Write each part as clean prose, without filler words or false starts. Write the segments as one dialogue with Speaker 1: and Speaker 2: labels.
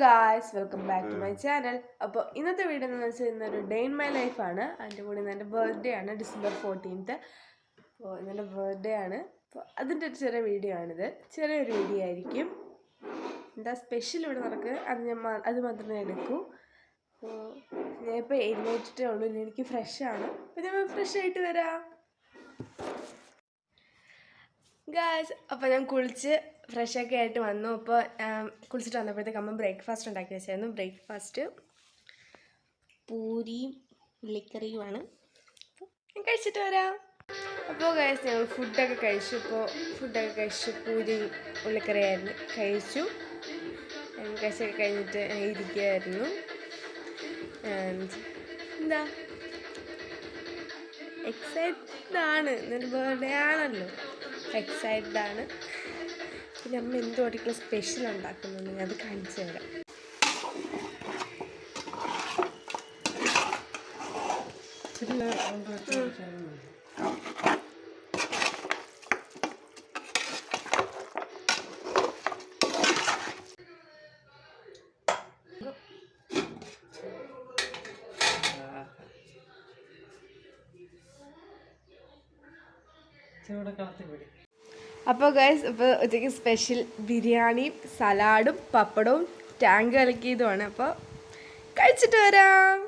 Speaker 1: Guys, welcome back to my channel. അപ്പോൾ ഇന്നത്തെ video എന്ന് വെച്ചാൽ ഇന്നൊരു ഡേ ഇൻ മൈ ലൈഫാണ്. അതിൻ്റെ കൂടെ ഇന്ന് എൻ്റെ ബർത്ത്ഡേ ആണ്, December 14th. അപ്പോൾ ഇന്നെൻ്റെ ബർത്ത്ഡേ ആണ്. അപ്പോൾ അതിൻ്റെ ഒരു ചെറിയ വീഡിയോ ആണിത്. ചെറിയൊരു വീഡിയോ ആയിരിക്കും. എന്താ സ്പെഷ്യൽ ഇവിടെ നടക്കുക അത് മാത്രമേ എടുക്കൂ. അപ്പോൾ ഞാനിപ്പോൾ എഴുന്നേറ്റിട്ടേ ഉള്ളൂ. എനിക്ക് ഫ്രഷാണ്. അപ്പോൾ ഞാൻ ഫ്രഷ് ആയിട്ട് വരാം ഗായ്സ്. അപ്പോൾ ഞാൻ കുളിച്ച് ഫ്രഷൊക്കെ ആയിട്ട് വന്നു. അപ്പോൾ കുളിച്ചിട്ട് വന്നപ്പോഴത്തേക്ക് അമ്മ ബ്രേക്ക്ഫാസ്റ്റ് ഉണ്ടാക്കി വെച്ചായിരുന്നു. ബ്രേക്ക്ഫാസ്റ്റ് പൂരിയും ഉള്ളിക്കറിയുമാണ്. അപ്പോൾ ഞാൻ കഴിച്ചിട്ട് വരാം. അപ്പോൾ ഗായ്സ്, ഞങ്ങൾ ഫുഡൊക്കെ കഴിച്ചു. പൂരി ഉള്ളിക്കറിയായിരുന്നു കഴിച്ചു. കഴിച്ചൊക്കെ കഴിഞ്ഞിട്ട് ഇരിക്കുകയായിരുന്നു. എന്താ എക്സൈറ്റഡ് ആണ്, എന്നൊരു ബർത്ത്ഡേ ആണല്ലോ, എക്സൈറ്റഡ് ആണ്. പിന്നെ അമ്മ എന്തുകൊണ്ടിട്ടുള്ള സ്പെഷ്യൽ ഉണ്ടാക്കുന്നുണ്ട്, അത് കാണിച്ചു തരാം. അപ്പോൾ ഗൈസ്, ഇപ്പോൾ ഉച്ചയ്ക്ക് സ്പെഷ്യൽ ബിരിയാണിയും സലാഡും പപ്പടവും ടാങ്ക് കലക്കിയതുമാണ്. അപ്പോൾ കഴിച്ചിട്ട് വരാം.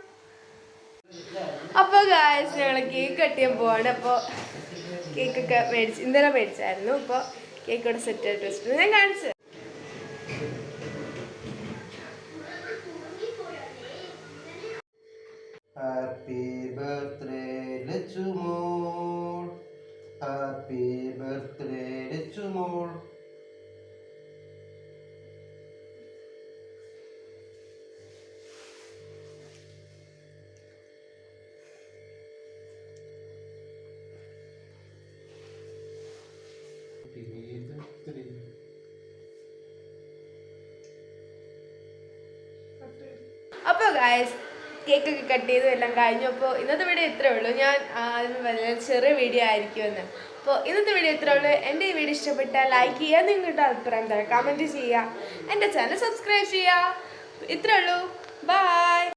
Speaker 1: അപ്പോൾ ഗൈസ്, ഞങ്ങൾ കേക്ക് കട്ട് ചെയ്യാൻ പോവാണ്. അപ്പോൾ കേക്കൊക്കെ ഇന്നലെ മേടിച്ചായിരുന്നു. അപ്പോൾ കേക്ക് ഇവിടെ സെറ്റ് ആയിട്ട് വെച്ചിട്ടുണ്ട്. ഞാൻ കാണിച്ചു.
Speaker 2: ഹാപ്പി ബർത്ത്ഡേ ലച്ചുമോൾ, ഹാപ്പി ബർത്ത്ഡേ ലച്ചുമോൾ.
Speaker 1: അപ്പോൾ ഗൈസ്, കേക്കൊക്കെ കട്ട് ചെയ്തു, എല്ലാം കഴിഞ്ഞു. അപ്പോൾ ഇന്നത്തെ വീഡിയോ ഇത്രയേ ഉള്ളൂ. ഞാൻ അതിന് വലിയ ചെറിയ വീഡിയോ ആയിരിക്കുമെന്ന്. അപ്പോൾ ഇന്നത്തെ വീഡിയോ ഇത്രയേ ഉള്ളൂ. എൻ്റെ ഈ വീഡിയോ ഇഷ്ടപ്പെട്ടാൽ ലൈക്ക് ചെയ്യുക, നിങ്ങളുടെ അഭിപ്രായം തരാം, കമൻറ്റ് ചെയ്യുക, എൻ്റെ ചാനൽ സബ്സ്ക്രൈബ് ചെയ്യുക. ഇത്രയേ ഉള്ളൂ. ബൈ.